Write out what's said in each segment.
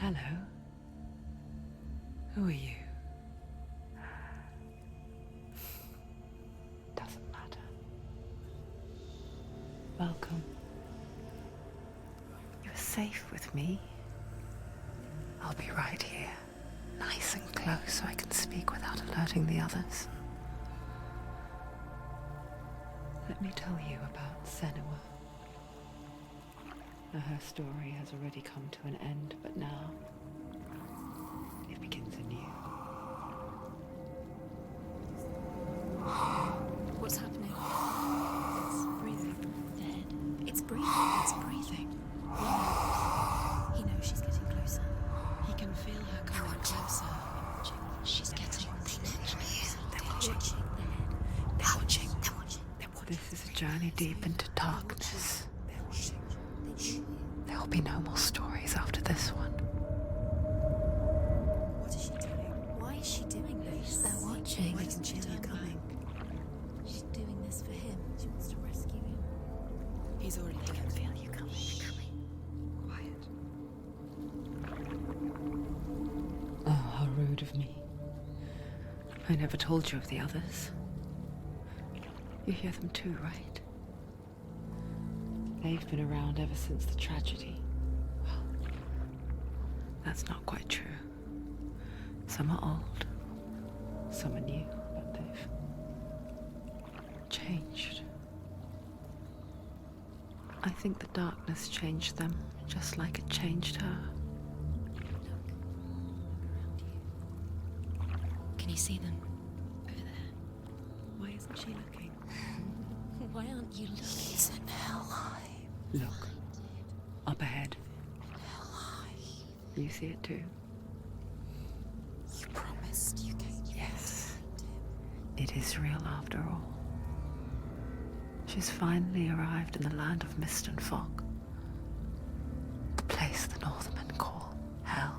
Hello. Who are you? Doesn't matter. Welcome. You're safe with me. I'll be right here, nice and close so I can speak without alerting the others. Let me tell you about Senua. Her story has already come to an end, but now it begins anew. What's happening? It's breathing. Dead. It's breathing. It's breathing. Yeah. He knows she's getting closer. He can feel her coming closer. She's getting closer. They're watching. They're watching. They're watching. This is a journey deep into darkness. There will be no more stories after this one. What is she doing? Why is she doing this? They're watching. Why doesn't she feel you coming? She's doing this for him. She wants to rescue him. He's already done. I can feel you coming. Quiet. Oh, how rude of me. I never told you of the others. You hear them too, right? They've been around ever since the tragedy. Well, that's not quite true. Some are old, some are new, but they've changed. I think the darkness changed them, just like it changed her. Can you see them? Over there. Why isn't she looking? Why aren't you looking? He's in Hellblade. Look, up ahead. You see it too? You promised you gave. Yes. It is real after all. She's finally arrived in the land of mist and fog. The place the Northmen call Hell.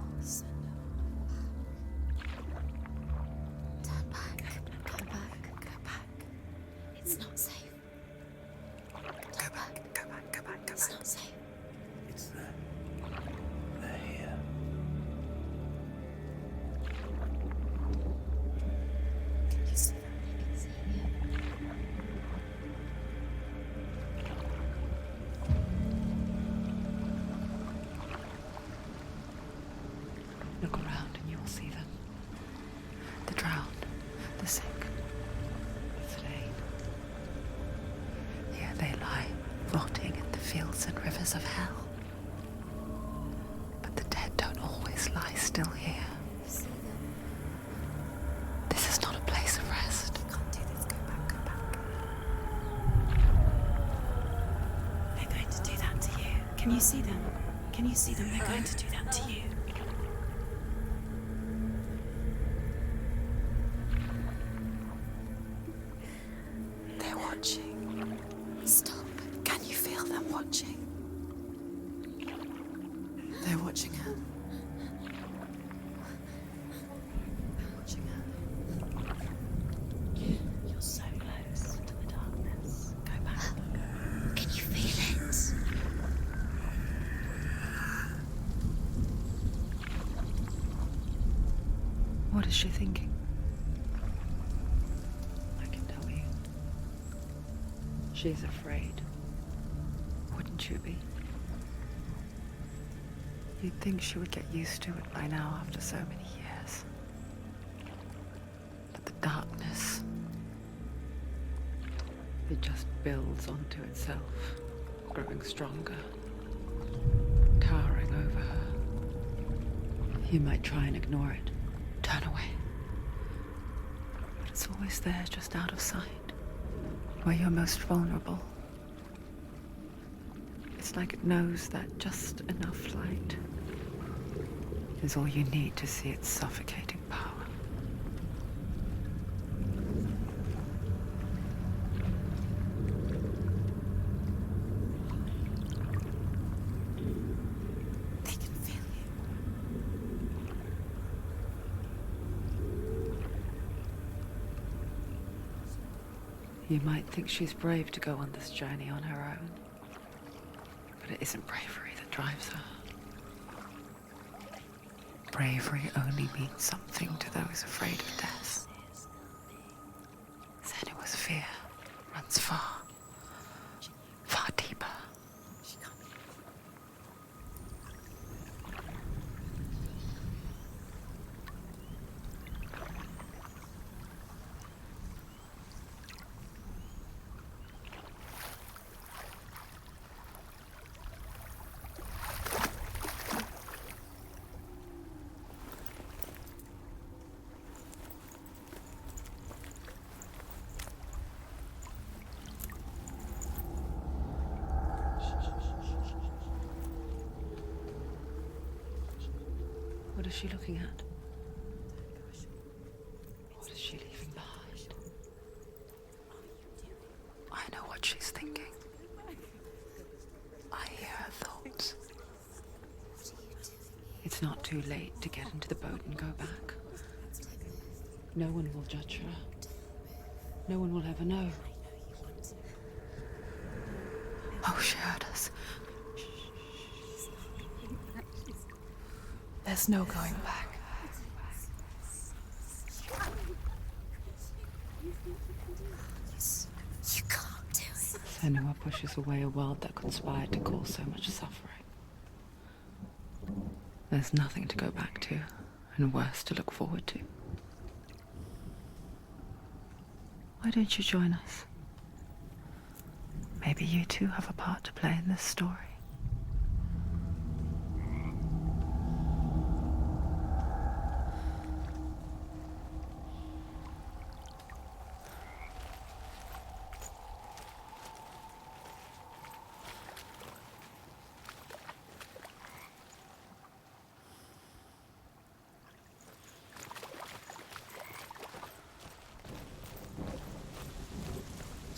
Turn back. Go back. Go back. It's not safe. Go back. It's not safe. It's there. They're here. Can you see them? I can see you. Look around and you will see them. The drowned, the sick, the slain. Here they lie, rotting in the fields and rivers of hell. But the dead don't always lie still here. You see them? This is not a place of rest. You can't do this. Go back. Go back. They're going to do that to you. Can you see them? Can you see them? They're going to do that to you. They're watching. Stop. Can you feel them watching? They're watching her. They're watching her. You're so close to the darkness. Go back. Can you feel it? What is she thinking? I can tell you. She's afraid. Wouldn't you be? You'd think she would get used to it by now after so many years. But the darkness, it just builds onto itself, growing stronger, towering over her. You might try and ignore it, turn away. But it's always there, just out of sight, where you're most vulnerable. It's like it knows that just enough light is all you need to see its suffocating power. They can feel you. You might think she's brave to go on this journey on her own, but it isn't bravery that drives her. bravery only means something to those afraid of death. Senua's fear runs far, far deeper. What is she looking at? What is she leaving behind? I know what she's thinking. I hear her thoughts. It's not too late to get into the boat and go back. No one will judge her. No one will ever know. Oh, she heard us. There's no going back. You can't do it. Senua pushes away a world that conspired to cause so much suffering. There's nothing to go back to, and worse to look forward to. Why don't you join us? Maybe you too have a part to play in this story.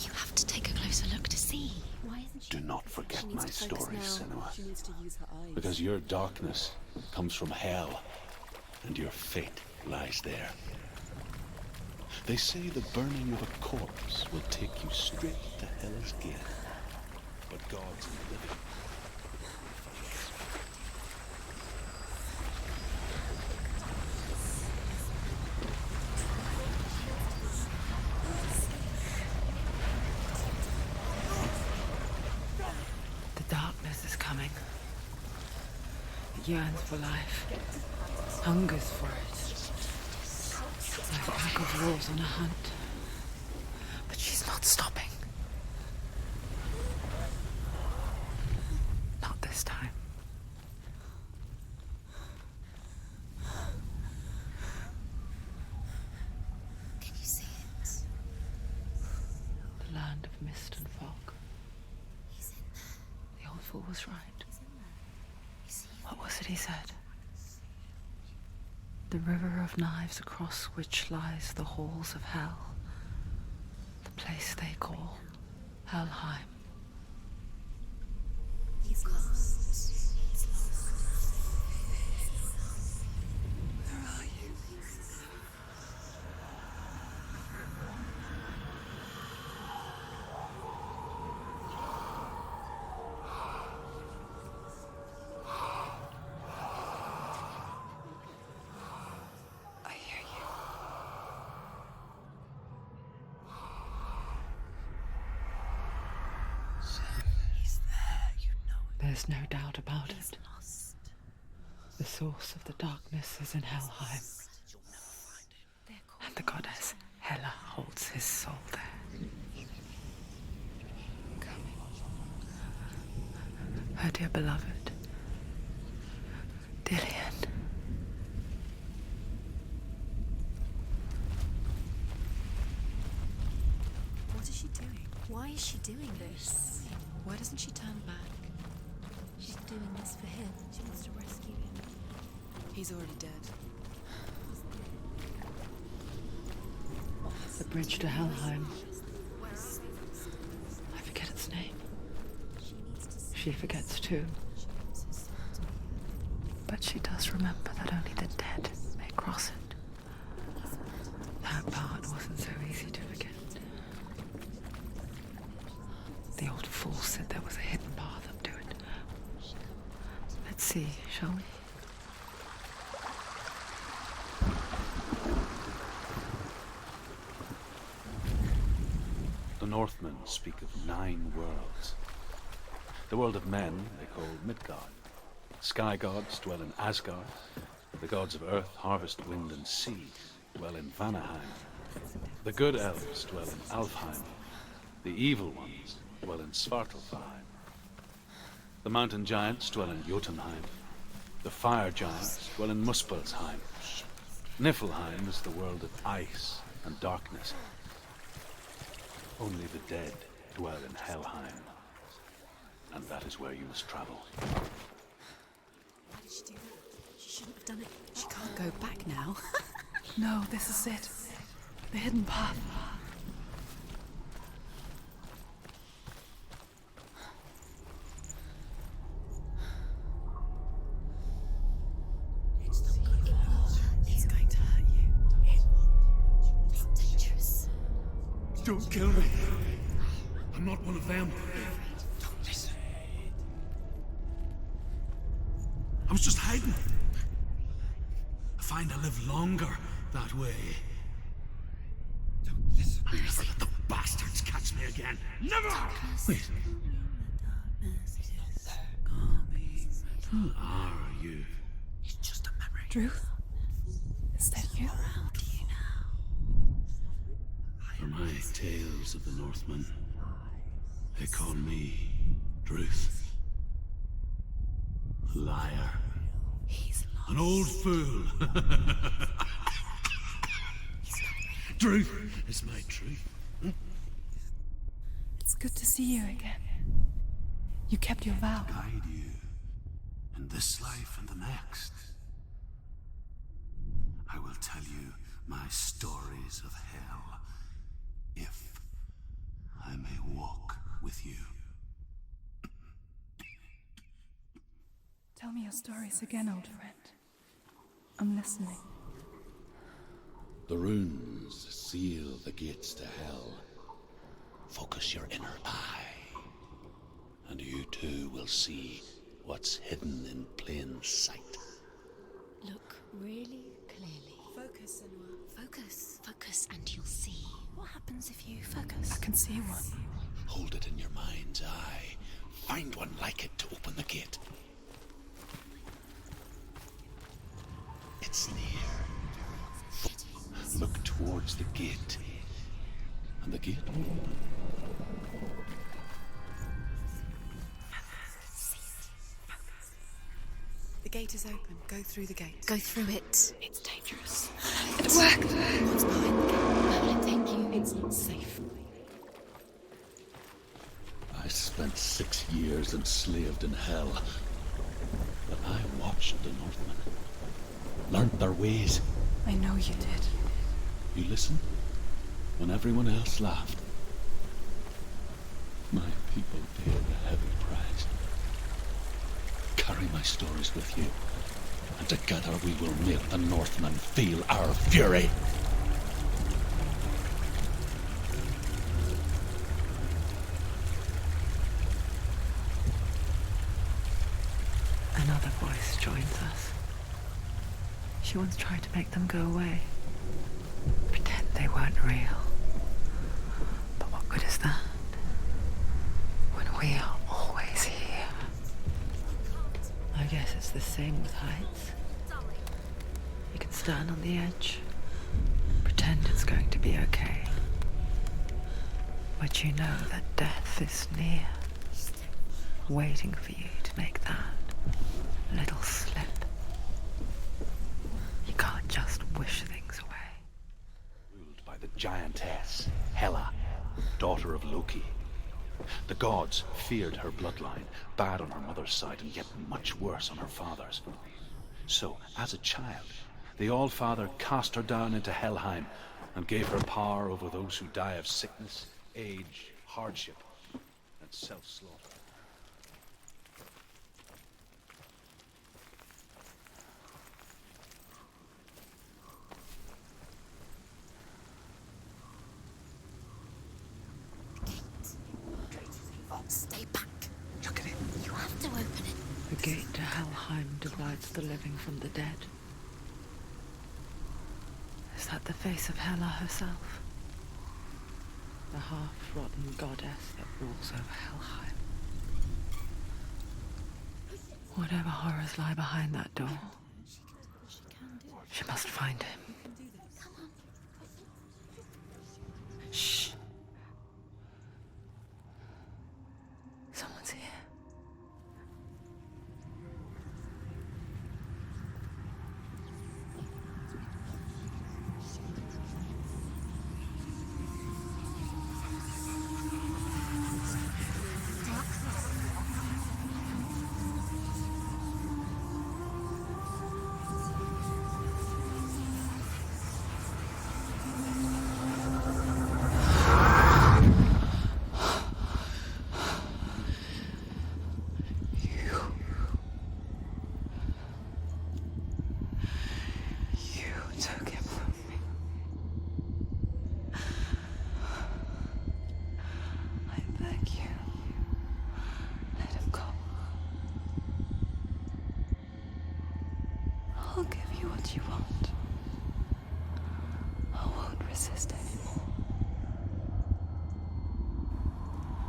You have to take a closer look to see. Why isn't she? Do not forget my story, Senua. She needs to use her eyes. Because your darkness comes from hell, and your fate lies there. They say the burning of a corpse will take you straight to Hell's Gate. But God's living. The darkness is coming. It yearns for life, hungers for it. Like a pack of wolves on a hunt. But she's not stopping. Not this time. Can you see it? The land of mist and fog. He's in there. The old fool was right. He's in there. You see it? What was it he said? The river of knives across which lies the halls of hell. The place they call Helheim. He's lost. He's lost. Where are you? I hear you. He's there, you know it. There's no doubt about He's it. lost. The source of the darkness is in Helheim, They're called and the goddess Hela holds his soul there. Coming. Her dear beloved, Dillian. What is she doing? Why is she doing this? Why doesn't she turn back? She's doing this for him. She wants to rescue him. He's already dead. The bridge to Helheim. I forget its name. She needs to see. She forgets too. She wants his soul to be But she does remember that only the dead may cross it. That part wasn't so easy to forget. The old fool said there was a hidden path up to it. Let's see, shall we? Northmen speak of 9 worlds. The world of men they call Midgard. Sky gods dwell in Asgard. The gods of earth, harvest, wind, and sea dwell in Vanaheim. The good elves dwell in Alfheim. The evil ones dwell in Svartalfheim. The mountain giants dwell in Jotunheim. The fire giants dwell in Muspelheim. Niflheim is the world of ice and darkness. Only the dead dwell in Helheim. And that is where you must travel. Why did she do that? She shouldn't have done it. She can't go back now. No, this is it. The hidden path. It's not good. It's going to hurt you. It's dangerous. Don't kill me. I'm not one of them. Don't listen. I was just hiding. I find I live longer that way. Don't listen. I'll never let the bastards catch me again. Never! Wait. Who are you? It's just a memory. Drew? Is that you? Around you now. For my tales of the Northmen, they call me Druth. A liar. He's lost. An old fool. Truth is my truth. It's good to see you again. You kept your vow. Guide you in this life and the next. I will tell you my stories of hell, if I may walk with you. Tell me your stories again, old friend. I'm listening. The runes seal the gates to hell. Focus your inner eye, and you too will see what's hidden in plain sight. Look really clearly. Focus, Senua. Focus. Focus and you'll see. What happens if you focus? I can see one. Hold it in your mind's eye. Find one like it to open the gate. It's near. Look towards the gate. And the gate will open. The gate is open. Go through the gate. Go through it. It's dangerous. It worked! What's behind the gate? Where will it take you? It's not safe. I spent 6 years enslaved in hell. But I watched the Northmen. Learned their ways. I know you did. You listened when everyone else laughed. My people paid a heavy price. Carry my stories with you, and together we will make the Northmen feel our fury. Another voice joins us. She once tried to make them go away. Pretend they weren't real. But what good is that? When we are always here. I guess it's the same with heights. You can stand on the edge, pretend it's going to be okay. But you know that death is near, waiting for you to make that little slip. You can't just wish things away. Ruled by the giantess, Hela, daughter of Loki. The gods feared her bloodline, bad on her mother's side and yet much worse on her father's. So, as a child, the All-Father cast her down into Helheim and gave her power over those who die of sickness, age, hardship, and self-slaughter. Stay back. Look at it. You have to open it. The gate to Helheim divides the living from the dead. Is that the face of Hela herself? The half-rotten goddess that rules over Helheim. Whatever horrors lie behind that door, she must find him. Shh. Someone's here. I'll give you what you want. I won't resist anymore.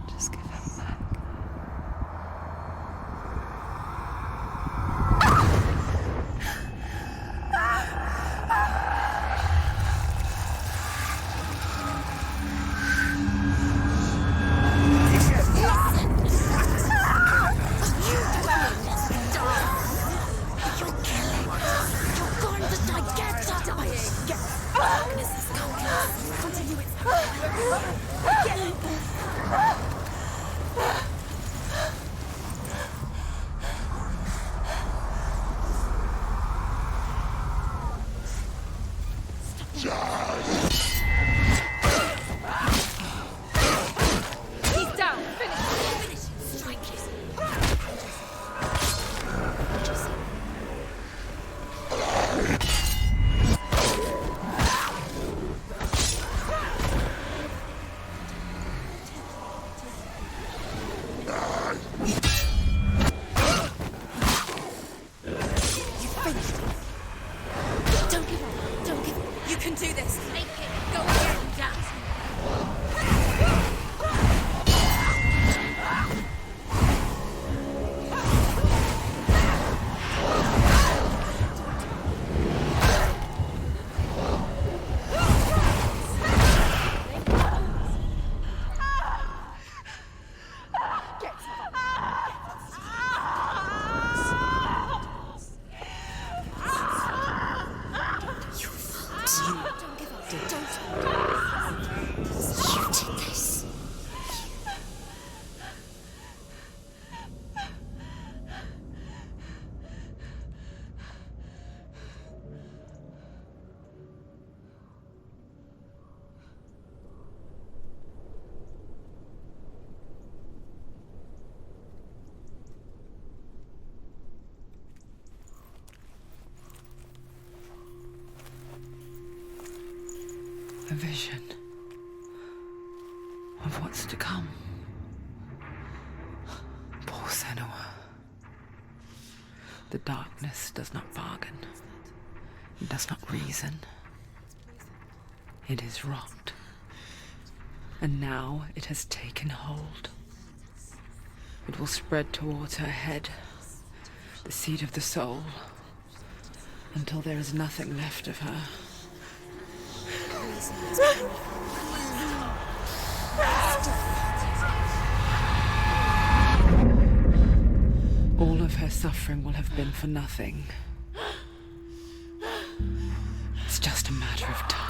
Just give him back. A vision of what's to come. Poor Senua. The darkness does not bargain. It does not reason. It is rot. And now it has taken hold. It will spread towards her head, the seat of the soul, until there is nothing left of her. All of her suffering will have been for nothing. It's just a matter of time.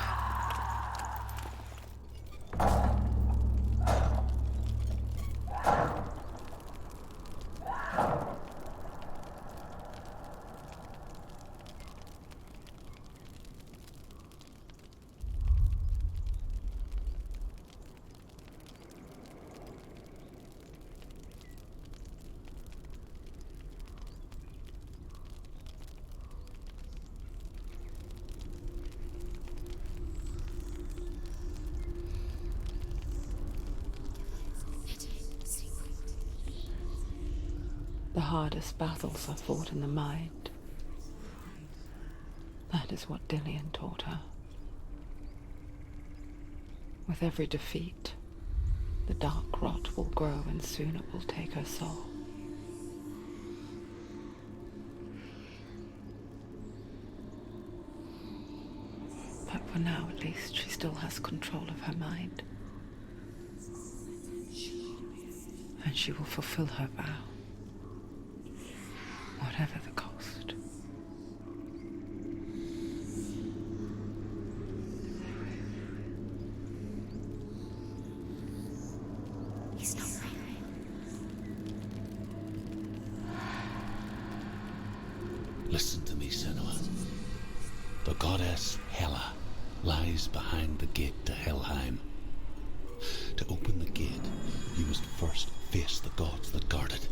The hardest battles are fought in the mind. That is what Dillian taught her. With every defeat, The dark rot will grow and soon it will take her soul. But for now, at least, she still has control of her mind. And she will fulfill her vow, whatever the cost. He's not right. Listen to me, Senua. The goddess Hela lies behind the gate to Helheim. To open the gate, you must first face the gods that guard it.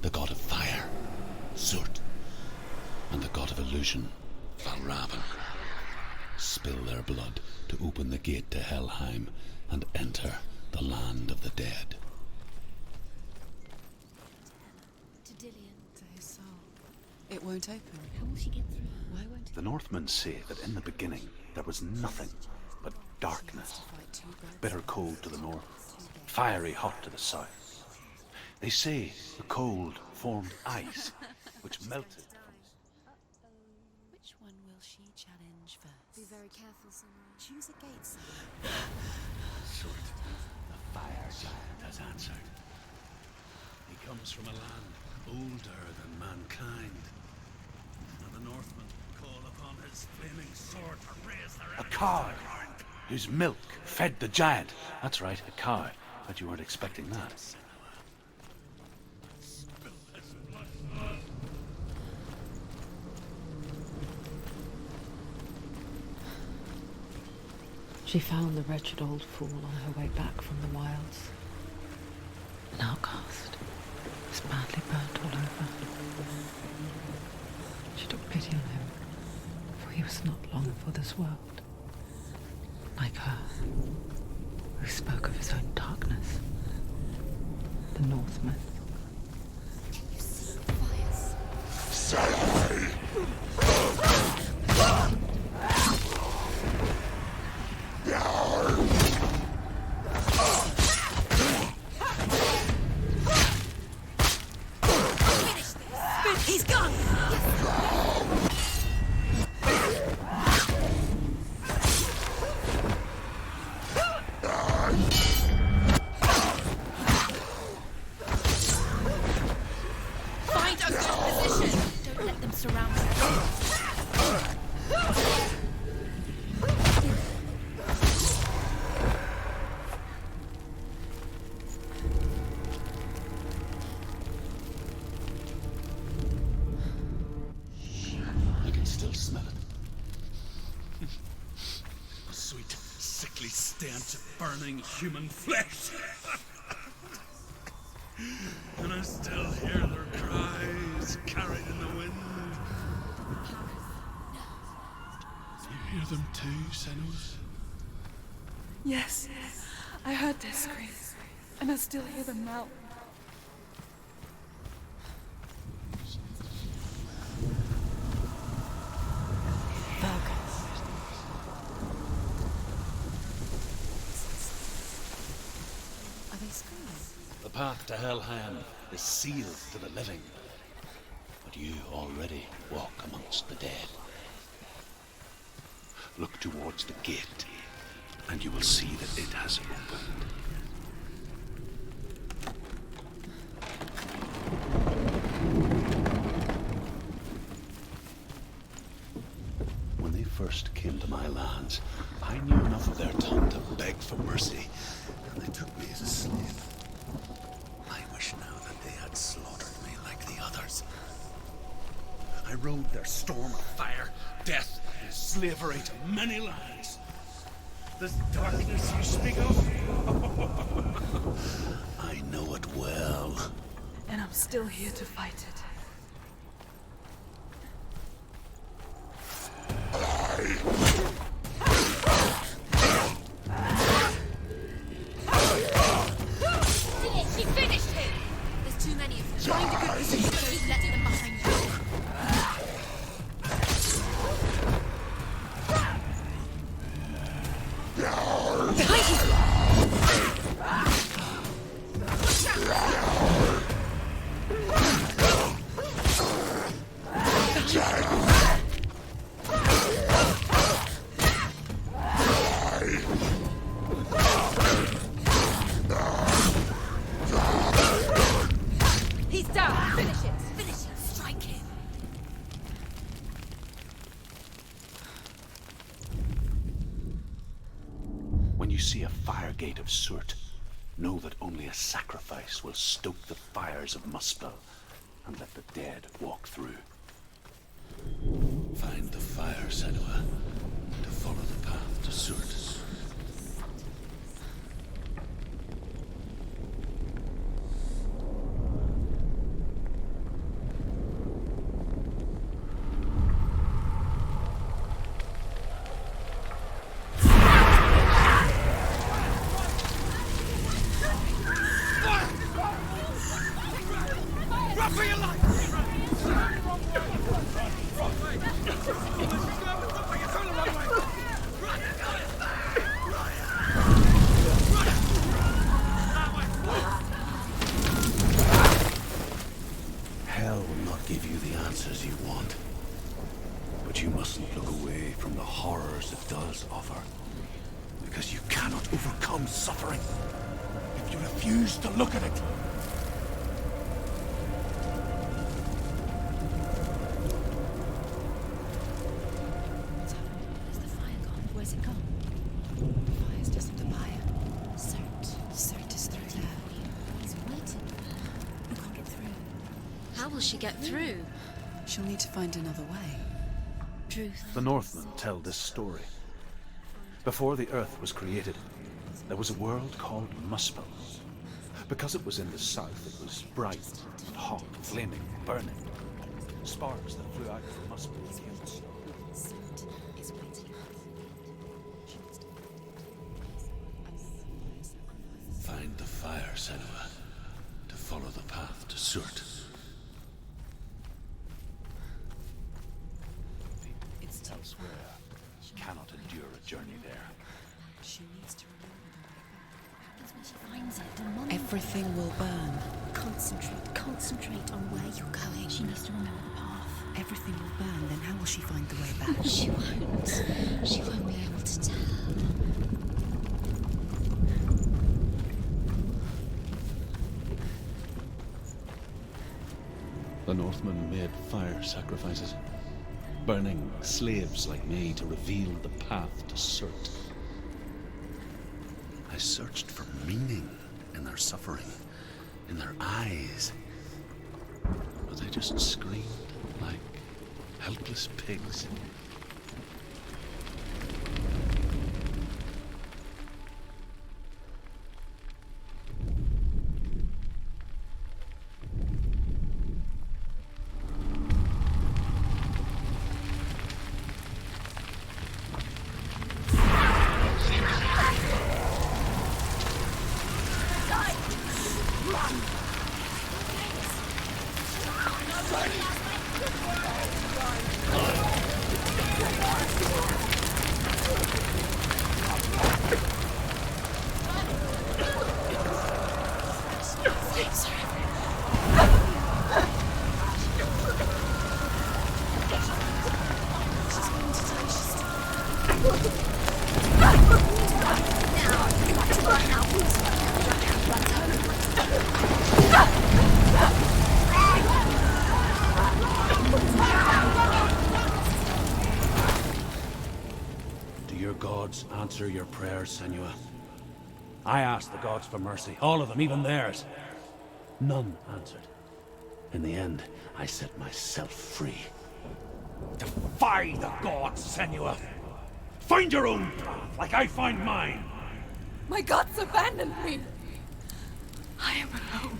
The god of fire, Zurt, and the god of illusion, Valravan. Spill their blood to open the gate to Helheim and enter the land of the dead. To Dillian. To his soul. It won't open. How will she get through? Why won't it? The Northmen say that in the beginning there was nothing but darkness. Bitter cold to the north, fiery hot to the south. They say the cold formed ice, which melted. Which one will she challenge first? Be very careful, Senua. Choose a gate, son. Zurt, the fire giant, has answered. He comes from a land older than mankind, and the Northmen call upon his flaming sword to raise their a cow whose milk fed the giant. That's right, a cow. But you weren't expecting that. She found the wretched old fool on her way back from the wilds. An outcast, was badly burnt all over. She took pity on him, for he was not long for this world. Like her, who spoke of his own darkness. The Northmen. Can you see the fires? Finish this! He's gone! Find a good position! Don't let them surround you. I can still smell it. A sweet, sickly stench of burning human flesh. And I still hear their cries carried in the wind. You hear them too, Senuas? Yes, I heard their screams, and I still hear them now. Are they screaming? The path to Helheim is sealed to the living, but you already walk amongst the dead. Look towards the gate, and you will see that it has opened. When they first came to my lands, I knew enough of their tongue to beg for mercy, and they took me as a slave. I wish now that they had slaughtered me like the others. I rode their storm of fire, death, and slavery to many lands. This darkness you speak of, I know it well. And I'm still here to fight it. She finished him! There's too many of them. Find a good position. Don't let them behind you. Behind you! When you see a fire gate of Surt, know that only a sacrifice will stoke the fires of Muspel and let the dead walk through. Find the fire, Senua, to follow the path to Surt. Hell will not give you the answers you want. But you mustn't look away from the horrors it does offer. Because you cannot overcome suffering if you refuse to look at it. What's happened? Where's the fire gone? Where's it gone? The fire's just under fire. Surt is through there. He's waiting for her. We can't get through. How will she get through? She'll need to find another way. Truth. The Northmen tell this story. Before the Earth was created, there was a world called Muspel. Because it was in the south, it was bright and hot, flaming, burning. Sparks that flew out from Muspel became Surt is waiting. Find the fire, Senua, to follow the path to Surt. It's elsewhere. Cannot endure a journey there. She needs to remember the way back. Happens when she finds it. The moment Everything will burn. Concentrate on where you're going. She needs to remember the path. Everything will burn, then how will she find the way back? She won't. She won't be able to tell. The Northmen made fire sacrifices, burning slaves like me to reveal the path to Surt. I searched for meaning in their suffering, in their eyes. But they just screamed like helpless pigs. Answer your prayers, Senua. I asked the gods for mercy, all of them, even theirs. None answered. In the end, I set myself free. Defy the gods, Senua! Find your own path, like I find mine! My gods abandoned me. I am alone.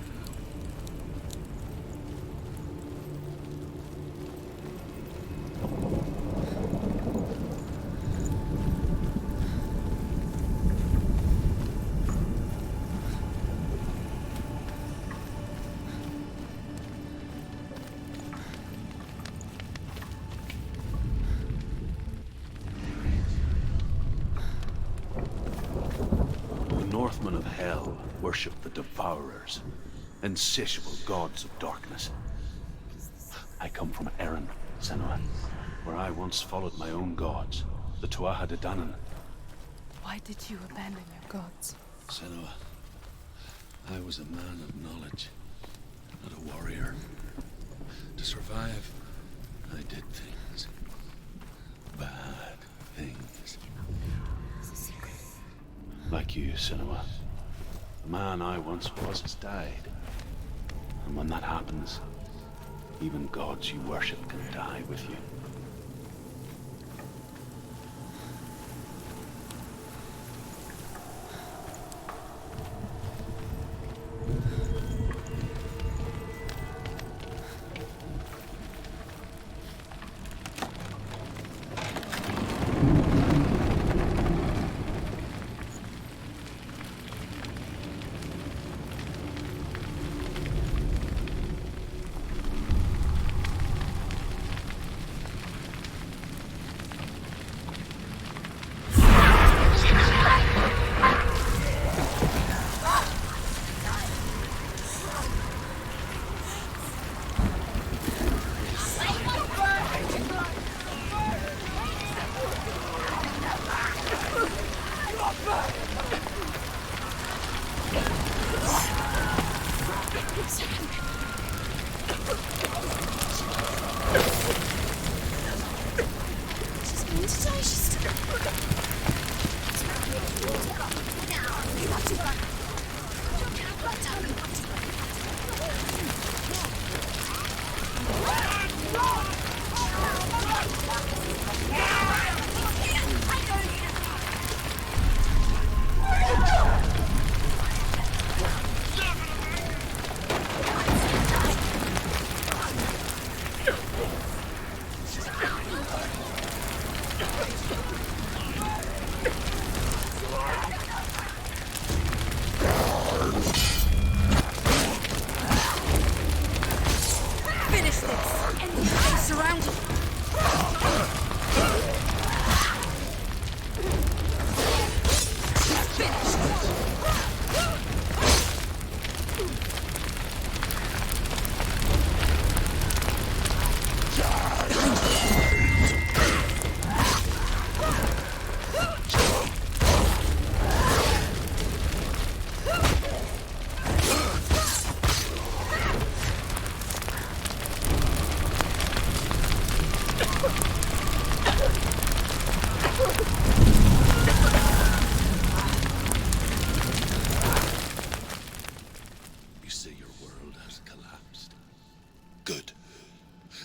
Northmen of Hell worship the Devourers, insatiable gods of darkness. I come from Erin, Senua, where I once followed my own gods, the Tuatha De Danann. Why did you abandon your gods? Senua, I was a man of knowledge, not a warrior. To survive, I did things. Bad things. It's a secret. Like you, Senua. The man I once was has died. And when that happens, even gods you worship can die with you.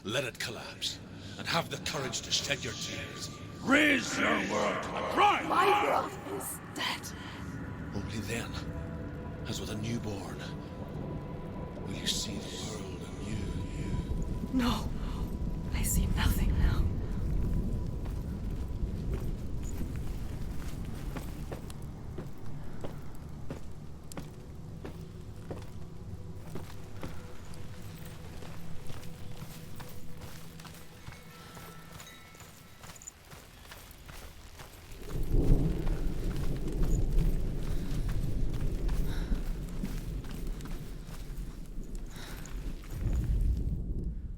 Let it collapse, and have the courage to shed your tears. Raise your world to the ground! My world is dead. Only then, as with a newborn, will you see the world anew. No, I see nothing now.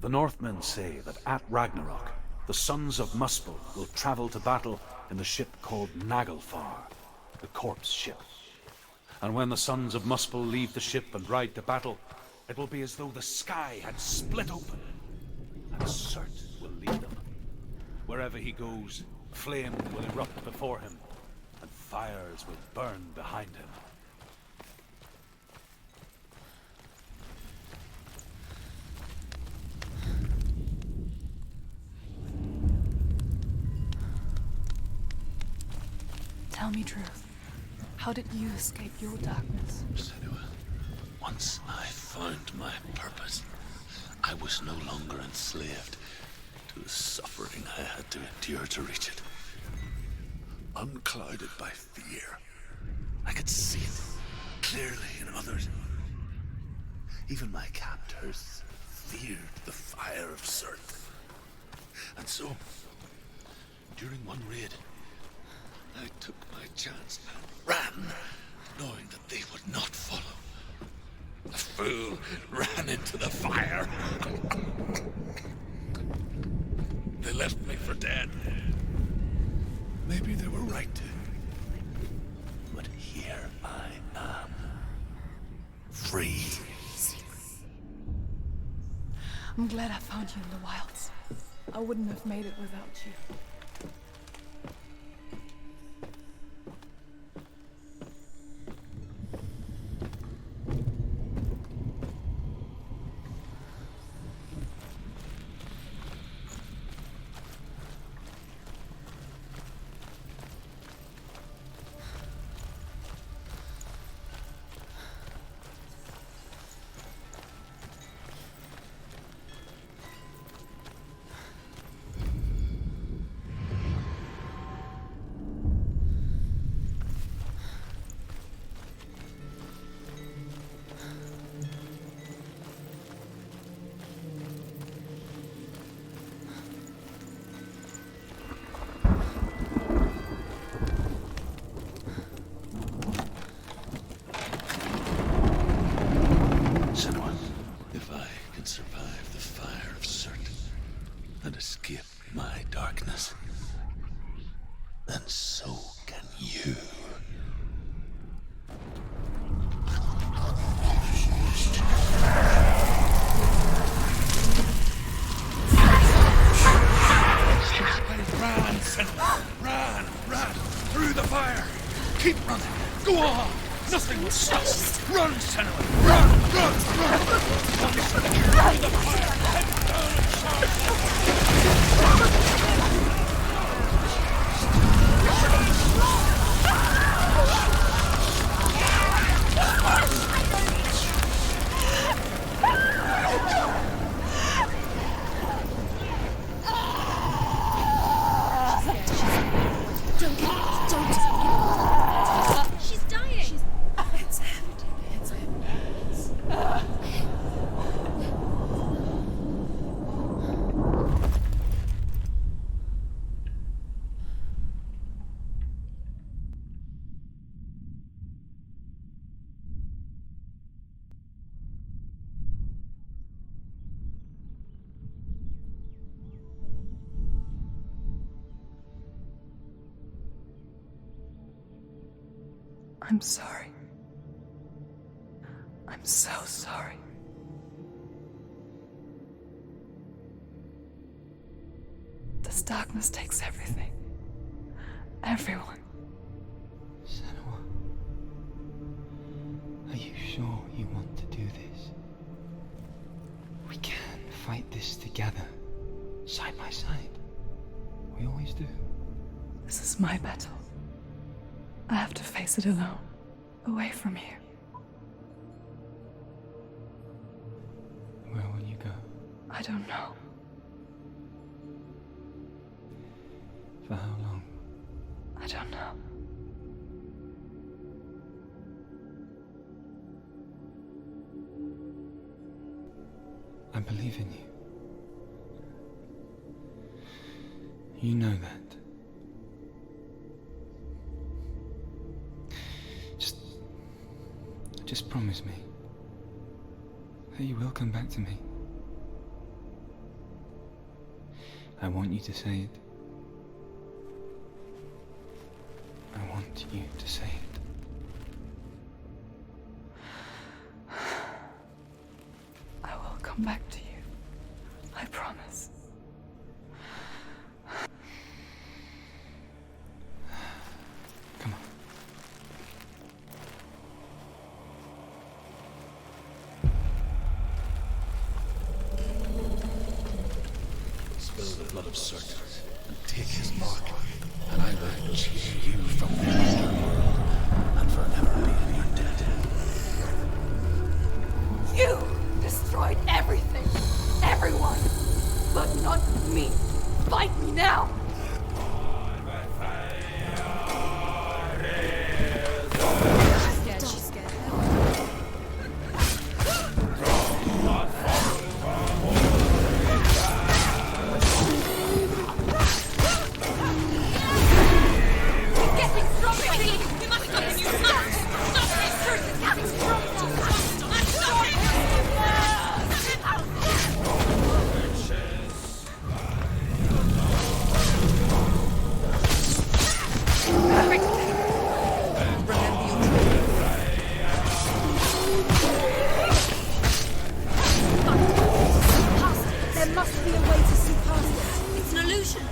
The Northmen say that at Ragnarok, the sons of Muspel will travel to battle in the ship called Naglfar, the corpse ship. And when the sons of Muspel leave the ship and ride to battle, it will be as though the sky had split open, and Surt will lead them. Wherever he goes, flame will erupt before him, and fires will burn behind him. Tell me truth. How did you escape your darkness? Senua, once I found my purpose, I was no longer enslaved to the suffering I had to endure to reach it. Unclouded by fear, I could see it clearly in others. Even my captors feared the fire of Surt. And so, during one raid, I took my chance and ran, knowing that they would not follow. The fool ran into the fire. They left me for dead. Maybe they were right to. But here I am. Free. I'm glad I found you in the wilds. I wouldn't have made it without you. the fire! Keep running! Go on! Nothing will stop you! Run, Senuas! Run! Run! Run! Through the fire! Head down and She's dying! It's him. It's him. I'm sorry. I'm so sorry. This darkness takes everything. Everyone. Senua, are you sure you want to do this? We can fight this together, side by side. We always do. This is my battle. I have to face it alone, away from you. Where will you go? I don't know. For how long? I don't know. I believe in you. You know that. Just promise me that you will come back to me. I want you to say it. I want you to say it. I will come back to you. I promise. Come on. Spill the blood of Certes and take his mark, and I will chase you from the underworld and forever be in your debt. You destroyed everything, everyone, but not me. Fight me now. She's scared. Getting stronger! We must stop him! You must! Stop this! Curse is getting stronger! Stop him! There must be a way to see past it. It's an illusion.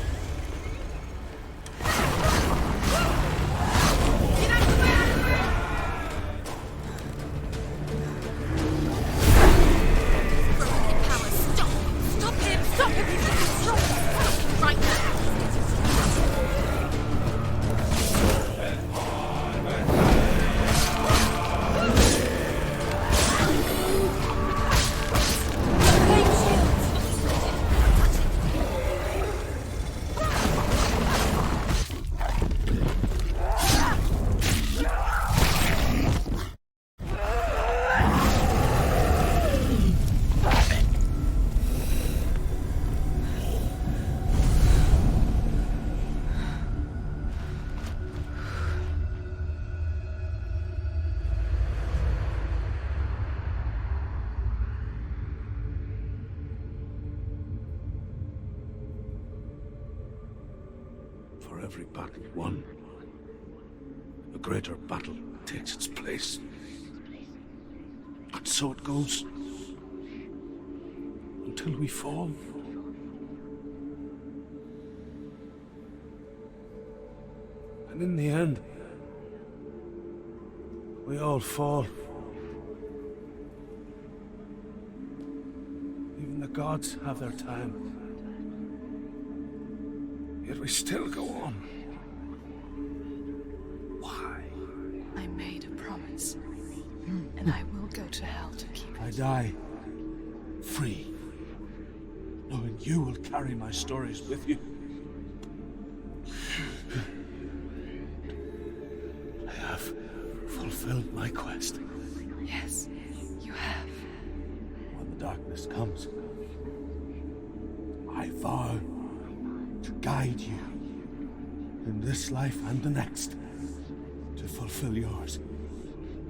Broken power! Stop! Stop him! Stop him! He's getting stronger! Stop him right now! For every battle won, a greater battle takes its place. And so it goes. Until we fall. And in the end, we all fall. Even the gods have their time. Yet we still go on. Why? I made a promise. And I will go to hell to keep it. I die free, knowing you will carry my stories with you. I have fulfilled my quest. Yes, you have. When the darkness comes, I vow to guide you in this life and the next to fulfill yours.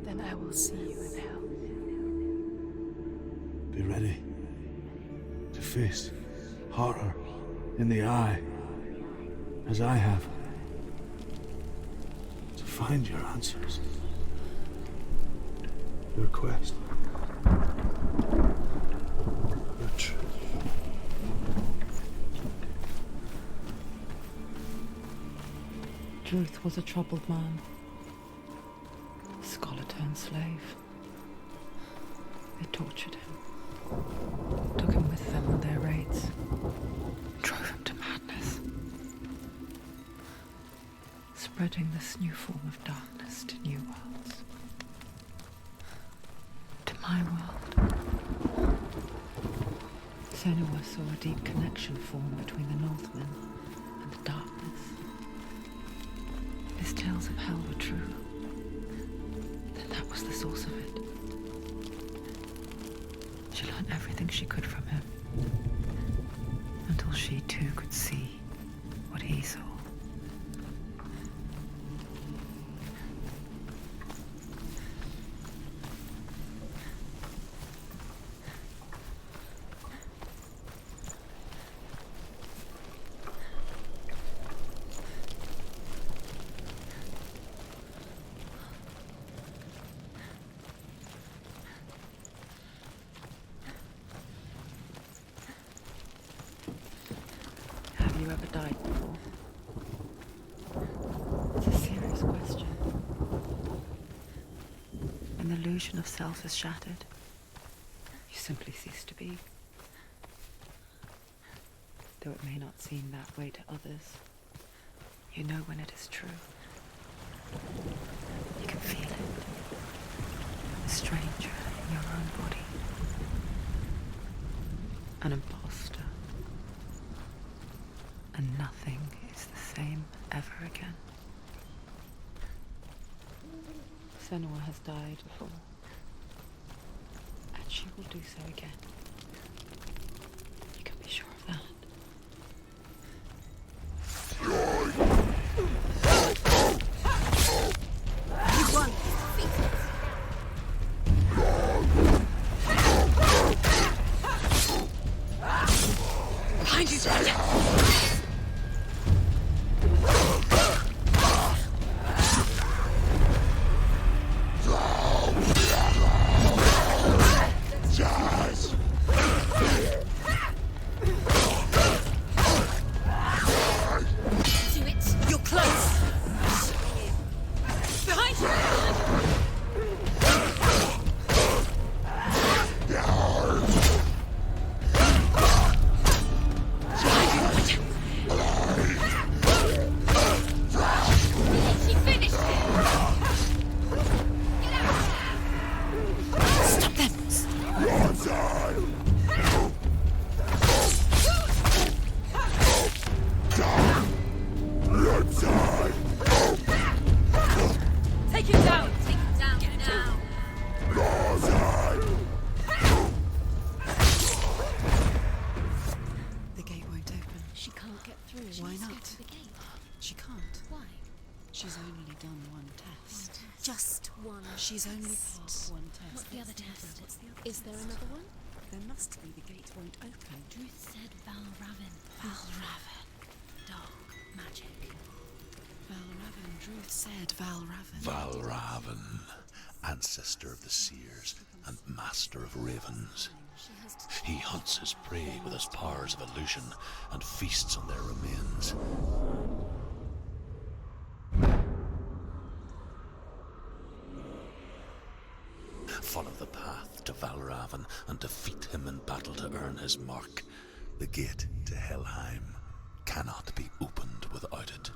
Then I will see you in hell. Be ready to face horror in the eye, as I have. To find your answers. Your quest. Your truth. Truth was a troubled man. A scholar turned slave. They tortured him. Took him with them on their raids. Drove him to madness. Spreading this new form of darkness to new worlds. To my world. Senuas saw a deep connection form between the Northmen and the darkness. His tales of hell were true. Then that was the source of it. She learned everything she could from him. Until she too could see what he saw. Have you ever died before? It's a serious question. When the illusion of self is shattered, you simply cease to be. Though it may not seem that way to others, you know when it is true. You can feel it. A stranger in your own body. An imposter. And nothing is the same ever again. Senua has died before. And she will do so again. You can be sure of that. You won. Behind you, Spider! She's only passed one test. What's the other test? Is there another one? There must be. The gate won't open. Druth said Valravan. Valravan. Dark magic. Valravan. Druth said Valravan. Valravan, ancestor of the seers and master of ravens. He hunts his prey with his powers of illusion and feasts on their remains. Follow the path to Valravan and defeat him in battle to earn his mark. The gate to Helheim cannot be opened without it.